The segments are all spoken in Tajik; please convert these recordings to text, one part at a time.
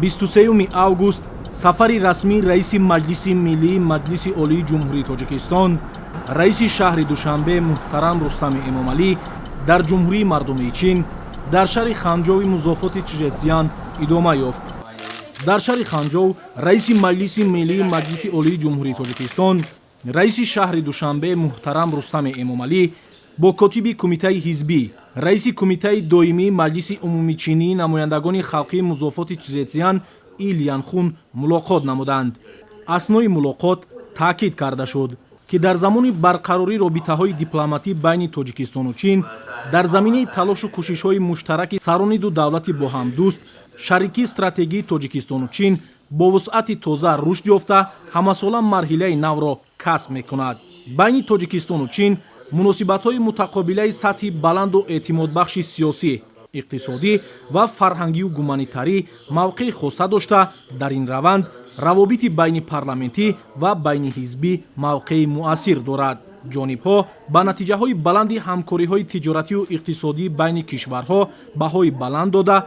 23 август сафари расмии раиси Маҷлиси Миллии Маҷлиси Олии Ҷумҳурии Тоҷикистон, раиси шаҳри Душанбе муҳтарам Рустами Эмомалӣ дар Ҷумҳурии Мардумии Чин дар шаҳри Ханҷови музофоти Чжэцзян идома ёфт. дар шаҳри Ханҷов раиси Маҷлиси Миллии Маҷлиси Олии Ҷумҳурии Тоҷикистон, раиси шаҳри Душанбе муҳтарам Рустами Эмомалӣ бо котиби кумитаи ҳизбӣ, раиси кумитаи доимии Маҷлиси умумичинии намояндагони халқии музофоти Чжэцзян Ильянхун мулоқот намуданд. аснои мулоқот таъкид карда шуд, ки дар замони барқарории робитаҳои дипломатӣ байни Тоҷикистону Чин дар заминаи талошу кӯшишҳои муштараки сарони ду давлати бо ҳамдӯст, шарикии стратегии Тоҷикистону Чин бо вусъати тоза рушд ёфта ҳамасола марҳилаи навро касб мекунад. байни Тоҷикистону Чин муносибатҳои мутақобилаи сатҳи баланду эътимодбахши сиёсӣ, иқтисодӣ ва фарҳангию гуманитарӣ мавқеи хоса дошта, дар ин раванд равобити байни парламентӣ ва байни ҳизбӣ мавқеи муассир дорад. ҷонибҳо ба натиҷаҳои баланди ҳамкориҳои тиҷоратию иқтисодии байни кишварҳо баҳои баланд дода,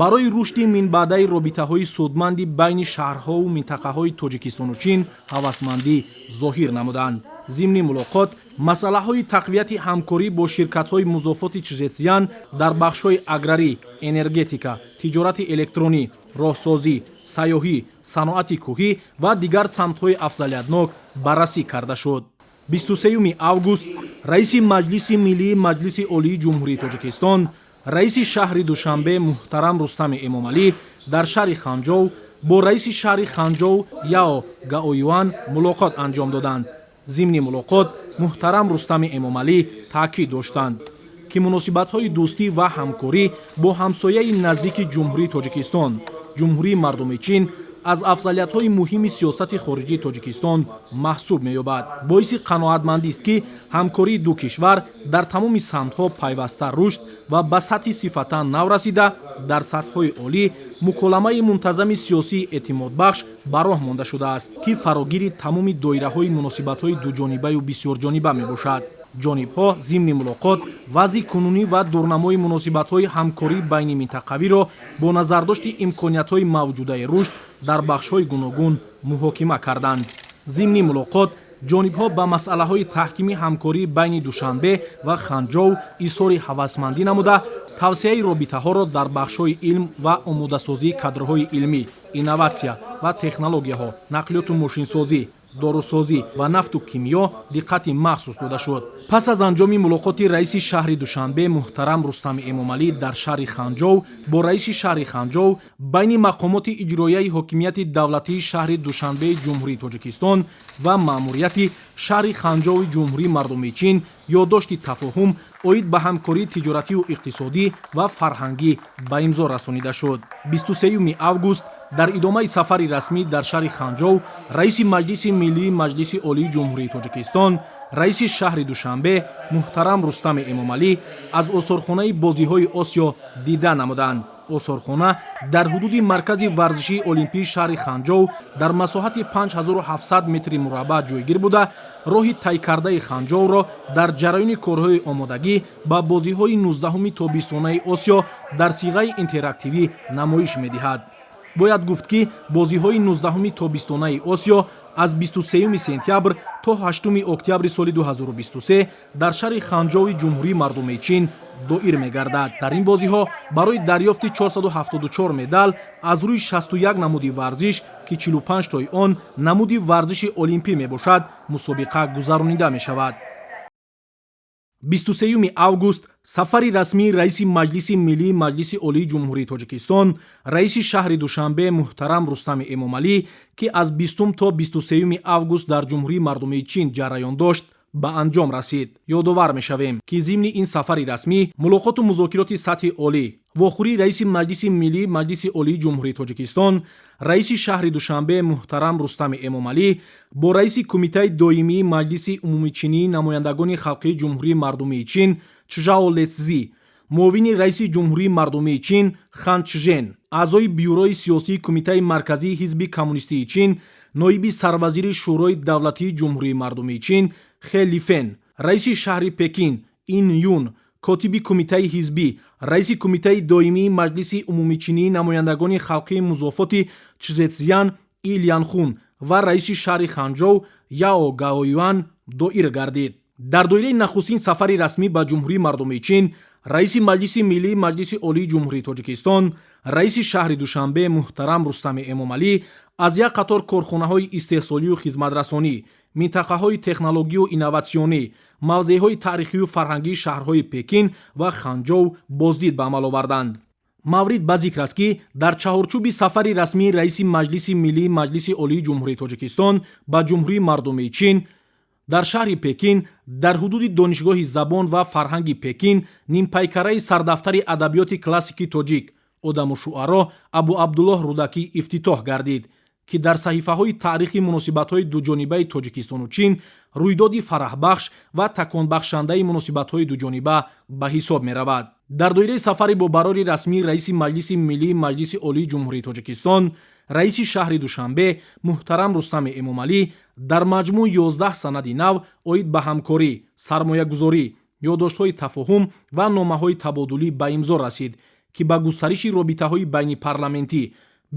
барои рушди минбаъдаи робитаҳои судманди байни шаҳрҳову минтақаҳои Тоҷикистону Чин ҳавасмандӣ зоҳир намуданд. зимни мулоқот масъалаҳои тақвияти ҳамкорӣ бо ширкатҳои музофоти Чжэцзян дар бахшҳои аграрӣ, энергетика, тиҷорати электронӣ, роҳсозӣ, сайёҳӣ, саноати кӯҳӣ ва дигар самтҳои афзалиятнок баррасӣ карда шуд. 23 август раиси Маҷлиси Миллии Маҷлиси Олии Ҷумҳурии Тоҷикистон, раиси шаҳри Душанбе муҳтарам Рустами Эмомалӣ дар шаҳри Ханҷов бо раиси шаҳри Ханҷов Яо Гаоюан мулоқот анҷом доданд. зимни мулоқот муҳтарам Рустами Эмомалӣ таъкид доштанд, ки муносибатҳои дӯстӣ ва ҳамкорӣ бо ҳамсояи наздики Ҷумҳурии Тоҷикистон, Ҷумҳурии Мардумии Чин аз афзалиятҳои муҳими сиёсати хориҷии Тоҷикистон маҳсуб меёбад. боиси қаноатмандист, ки ҳамкории ду кишвар дар тамоми самтҳо пайваста рушд ва ба сатҳи сифатан нав расида, дар сатҳҳои олӣ муколамаи мунтазами сиёсии эътимодбахш ба роҳ монда шудааст, ки фарогири тамоми доираҳои муносибатҳои дуҷонибаю бисёрҷониба мебошад. ҷонибҳо зимни мулоқот вазъи кунунӣ ва дурнамои муносибатҳои ҳамкории байни минтақавиро бо назардошти имкониятҳои мавҷудаи рушд дар бахшҳои гуногун муҳокима карданд. зимни мулоқот ҷонибҳо ба масъалаҳои таҳкими ҳамкории байни Душанбе ва Ханҷов изҳори ҳавасмандӣ намуда, тавсеяи робитаҳоро дар бахшҳои илм ва омодасозии кадрҳои илмӣ, инноватсия ва технологияҳо, нақлиёту мошинсозӣ, дорусозӣ ва нафту кимиё диққати махсус дода шуд. пас аз анҷоми мулоқоти раиси шаҳри Душанбе муҳтарам Рустами Эмомалӣ дар шаҳри Ханҷов бо раиси шаҳри Ханҷов, байни мақомоти иҷроияи ҳокимияти давлатии шаҳри Душанбеи Ҷумҳурии Тоҷикистон ва маъмурияти шаҳри Ханҷови Ҷумҳурии Мардумии Чин ёддошти тафоҳум оид ба ҳамкории тиҷоратию иқтисодӣ ва фарҳангӣ ба имзо расонида шуд. 23 август дар идомаи сафари расмӣ дар шаҳри Ханҷов, раиси Маҷлиси Миллии Маҷлиси Олии Ҷумҳурии Тоҷикистон, раиси шаҳри Душанбе муҳтарам Рустами Эмомалӣ аз осорхонаи бозиҳои Осиё дида намуданд. осорхона дар ҳудуди маркази варзишии олимпии шаҳри Ханҷов дар масоҳати 5700 метри мураббаъ ҷойгир буда, роҳи тайкардаи Ханҷовро дар ҷараёни корҳои омодагӣ ба бозиҳои 19-уми тобистонаи Осиё дар сиғаи интерактивӣ намоиш медиҳад. бояд гуфт, ки бозиҳои 19-уми тобистонаи Осиё аз 23 сентябр то 8 октябри соли 2023 дар шаҳри Ханҷови Ҷумҳурии Мардумии Чин доир мегардад. дар ин бозиҳо барои дарёфти 474 медал аз рӯи 61 намуди варзиш, ки 45 тои он намуди варзиши олимпӣ мебошад, мусобиқа гузаронида мешавад. 23 август сафари расмии раиси Маҷлиси Миллии Маҷлиси Олии Ҷумҳурии Тоҷикистон, раиси шаҳри Душанбе муҳтарам Рустами Эмомалӣ, ки аз 20 то 23 август дар Ҷумҳурии Мардумии Чин ҷараён дошт, ба анҷом расид. ёдовар мешавем, ки зимни ин сафари расмӣ мулоқоту музокироти сатҳи олӣ вохӯрии раиси Маҷлиси Миллии Маҷлиси Олии Ҷумҳурии Тоҷикистон, раиси шаҳри Душанбе муҳтарам Рустами Эмомалӣ бо раиси кумитаи доимии Маҷлиси умумичинии намояндагони халқии Ҷумҳурии Мардумии Чин Чжао Лецзи, муовини раиси Ҷумҳурии Мардумии Чин Хан Чжен, аъзои бюрои сиёсии кумитаи марказии ҳизби коммунистии Чин, ноиби сарвазири шӯрои давлатии Ҷумҳурии Мардумии Чин Хэ Лифен, раиси шаҳри Пекин Ин Юн, котиби кумитаи ҳизбӣ, раиси кумитаи доимии маҷлиси умумичинии намояндагони халқии музофоти Чжэцзян Ильянхун ва раиси шаҳри Ханҷоу Яо Гаоюан доир гардид. дар доираи нахустин сафари расмӣ ба ҷумҳурии мардумии чин, раиси маҷлиси миллии маҷлиси олии ҷумҳурии Тоҷикистон, раиси шаҳри Душанбе муҳтарам Рустами Эмомалӣ аз як қатор корхонаҳои истеҳсолию хизматрасонӣ, минтақаҳои технологию инноватсионӣ, мавзеъҳои таърихию фарҳангии шаҳрҳои Пекин ва Ханҷоу боздид ба амал оварданд. маврид ба зикр аст ки дар чаҳорчӯби сафари расмии раиси маҷлиси миллии маҷлиси олии ҷумҳурии Тоҷикистон ба ҷумҳурии мардумии чин дар шаҳри Пекин, дар ҳудуди донишгоҳи забон ва фарҳанги Пекин, нимпайкараи сардафтари адабиёти классики тоҷик одаму шуъаро Абу Абдуллоҳ Рудакӣ ифтитоҳ гардид, ки дар саҳифаҳои таърихи муносибатҳои дуҷонибаи Тоҷикистону Чин рӯйдоди фараҳбахш ва таконбахшандаи муносибатҳои дуҷониба ба ҳисоб меравад. дар доираи сафари бо барори расмии раиси маҷлиси миллии маҷлиси олии ҷумҳурии Тоҷикистон, раиси шаҳри Душанбе муҳтарам Рустами Эмомалӣ дар маҷмӯъ 11 санади нав оид ба ҳамкорӣ, сармоягузорӣ, ёддоштҳои тафоҳум ва номаҳои табодулӣ ба имзо расид, ки ба густариши робитаҳои байнипарламентӣ,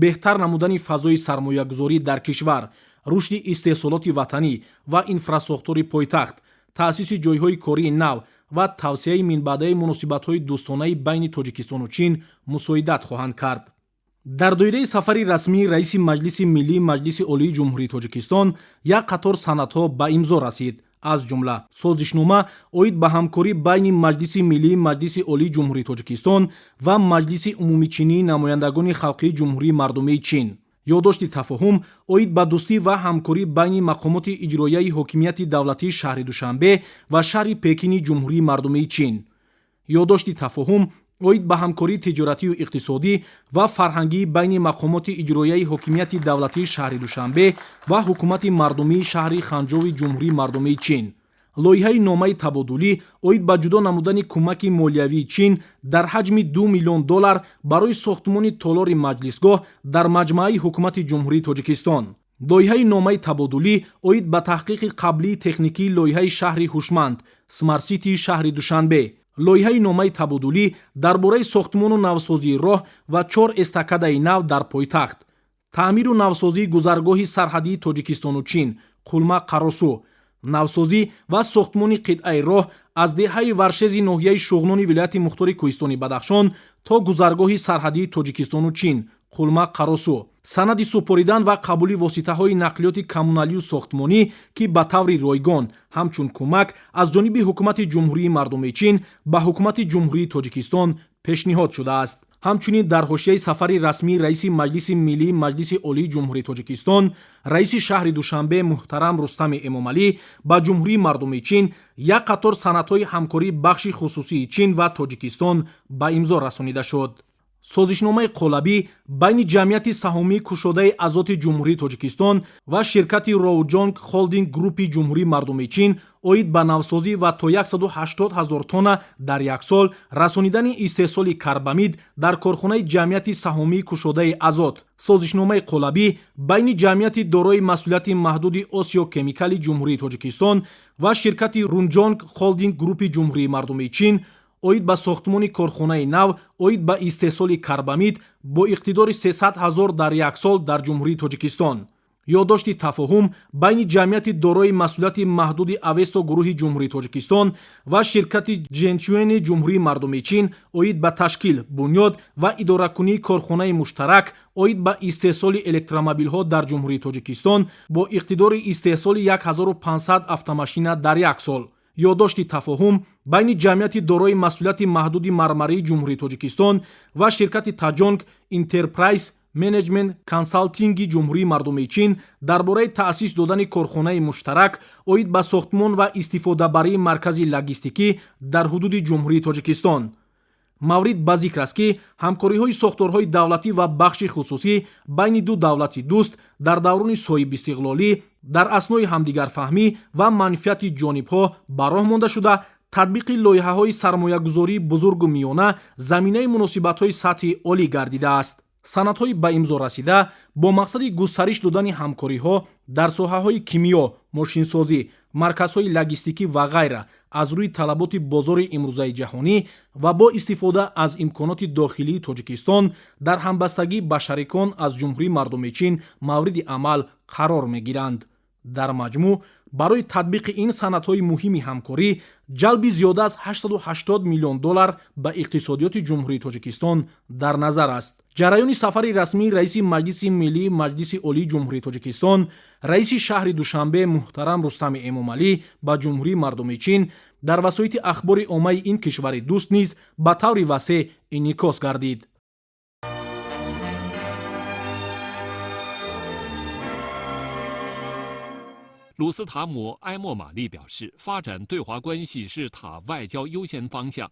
беҳтар намудани фазои сармоягузорӣ дар кишвар, рушди истеҳсолоти ватанӣ ва инфраструктураи пойтахт, таъсиси ҷойҳои кории нав ва тавсеяи минбаъдаи муносибатҳои дӯстонаи байни Тоҷикистону Чин мусоидат хоҳанд кард. дар доираи сафари расмии раиси маҷлиси миллии маҷлиси олии ҷумҳурии Тоҷикистон як қатор санадҳо ба имзо расид, аз ҷумла созишнома оид ба ҳамкорӣ байни маҷлиси миллии маҷлиси олии ҷумҳурии Тоҷикистон ва маҷлиси умумичинии намояндагони халқии ҷумҳурии мардумии Чин, ёддошти тафоҳум оид ба дӯстӣ ва ҳамкорӣ байни мақомоти иҷроияи ҳокимияти давлатии шаҳри Душанбе ва шаҳри Пекини ҷумҳурии мардумии Чин, ёддошти тафоҳум оид ба ҳамкории тиҷоратию иқтисодӣ ва фарҳангии байни мақомоти иҷроияи ҳокимияти давлатии шаҳри Душанбе ва ҳукумати мардумии шаҳри Ханҷоуи ҷумҳурии мардумии Чин, лоиҳаи номаи табодулӣ оид ба ҷудо намудани кӯмаки молиявии Чин дар ҳаҷми $2 миллион барои сохтмони толори маҷлисгоҳ дар маҷмаъаи ҳукумати ҷумҳурии Тоҷикистон, лоиҳаи номаи табодулӣ оид ба таҳқиқи қаблии техникии лоиҳаи шаҳри ҳушманд Smart City шаҳри Душанбе, лоиҳаи номаи табодулӣ дар бораи сохтмону навсозии роҳ ва 4 эстакадаи нав дар пойтахт, таъмиру навсозии гузаргоҳи сарҳадии Тоҷикистону Чин Қулма Қаросу, навсозӣ ва сохтмони қитъаи роҳ аз деҳаи Варшези ноҳияи Шуғнони вилояти Мухтори Кӯҳистони Бадахшон то гузаргоҳи сарҳадии Тоҷикистону Чин Қулма Қаросу, санади супоридан ва қабули воситаҳои нақлиёти коммуналию сохтмонӣ, ки ба таври ройгон ҳамчун кӯмак аз ҷониби ҳукумати ҷумҳурии мардумии Чин ба ҳукумати ҷумҳурии Тоҷикистон пешниҳод шудааст. ҳамчунин дар ҳошияи сафари расмии раиси маҷлиси миллии маҷлиси олии ҷумҳурии Тоҷикистон, раиси шаҳри Душанбе муҳтарам Рустами Эмомалӣ ба ҷумҳурии мардумии Чин як қатор санадҳои ҳамкории бахши хусусии Чин ва Тоҷикистон ба имзо расонида шуд. созишномаи қолабӣ байни ҷамъияти саҳомии кушодаи азоти ҷумҳурии Тоҷикистон ва ширкати Роуҷонг Холдинг Группи ҷумҳурии мардумии Чин оид ба навсозӣ ва то 180 000 тонна дар як сол расонидани истеҳсоли карбамид дар корхонаи ҷамъияти саҳомии кушодаи азот. созишномаи қолабӣ байни ҷамъияти дорои масъулияти маҳдуди Осиё Кемикали ҷумҳурии Тоҷикистон ва ширкати Рунҷонг Холдинг Группи ҷумҳурии мардумии Чин оид ба сохтмони корхонаи нав оид ба истеҳсоли карбамид бо иқтидори 300 000 дар як сол дар ҷумҳурии Тоҷикистон, ёддошти тафоҳум байни ҷамъияти дорои масъулияти маҳдуди Авесто гурӯҳи ҷумҳурии Тоҷикистон ва ширкати Ҷентюэни ҷумҳурии мардумии Чин оид ба ташкил, бунёд ва идоракунии корхонаи муштарак оид ба истеҳсоли электромобилҳо дар ҷумҳурии Тоҷикистон бо иқтидори истеҳсоли 1500 автомошина дар як сол, ёддошти тафоҳум байни ҷамъияти дорои масъулияти маҳдуди мармарии ҷумҳурии Тоҷикистон ва ширкати Таҷонг Интерпрайз Менеҷмент Консалтинги ҷумҳурии мардумии Чин дар бораи таъсис додани корхонаи муштарак оид ба сохтмон ва истифодабарии маркази логистикӣ дар ҳудуди ҷумҳурии Тоҷикистон. маврид ба зикр аст ки ҳамкориҳои сохторҳои давлатӣ ва бахши хусусӣ байни ду давлати дӯст дар даврони соҳибистиқлолӣ дар аснои ҳамдигарфаҳмӣ ва манфиати ҷонибҳо ба роҳ монда шуда, татбиқи лоиҳаҳои сармоягузории бузургу миёна заминаи муносибатҳои сатҳи олӣ гардидааст. санадҳои ба имзо расида бо мақсади густариш додани ҳамкориҳо дар соҳаҳои кимиё, мошинсозӣ, марказҳои логистикӣ ва ғайра аз рӯи талаботи бозори имрӯзаи ҷаҳонӣ ва бо истифода аз имконоти дохилии Тоҷикистон дар ҳамбастагӣ ба шарикон аз Ҷумҳурии Мардуми Чин мавриди амал қарор мегиранд. дар маҷмӯъ барои татбиқи ин санадҳои муҳими ҳамкорӣ ҷалби зиёда аз $880 миллион ба иқтисодиёти Ҷумҳурии Тоҷикистон дар назар аст. ҷараёни сафари расмии раиси Маҷлиси Миллии Маҷлиси Олии Ҷумҳурии Тоҷикистон, раиси шаҳри Душанбе муҳтарам Рустами Эмомалӣ ба Ҷумҳурии Мардуми Чин дар васоити ахбори оммаи ин кишвари дӯст низ ба таври васеъ инъикос гардид.鲁斯塔姆埃莫玛丽表示，发展对华关系是塔外交优先方向。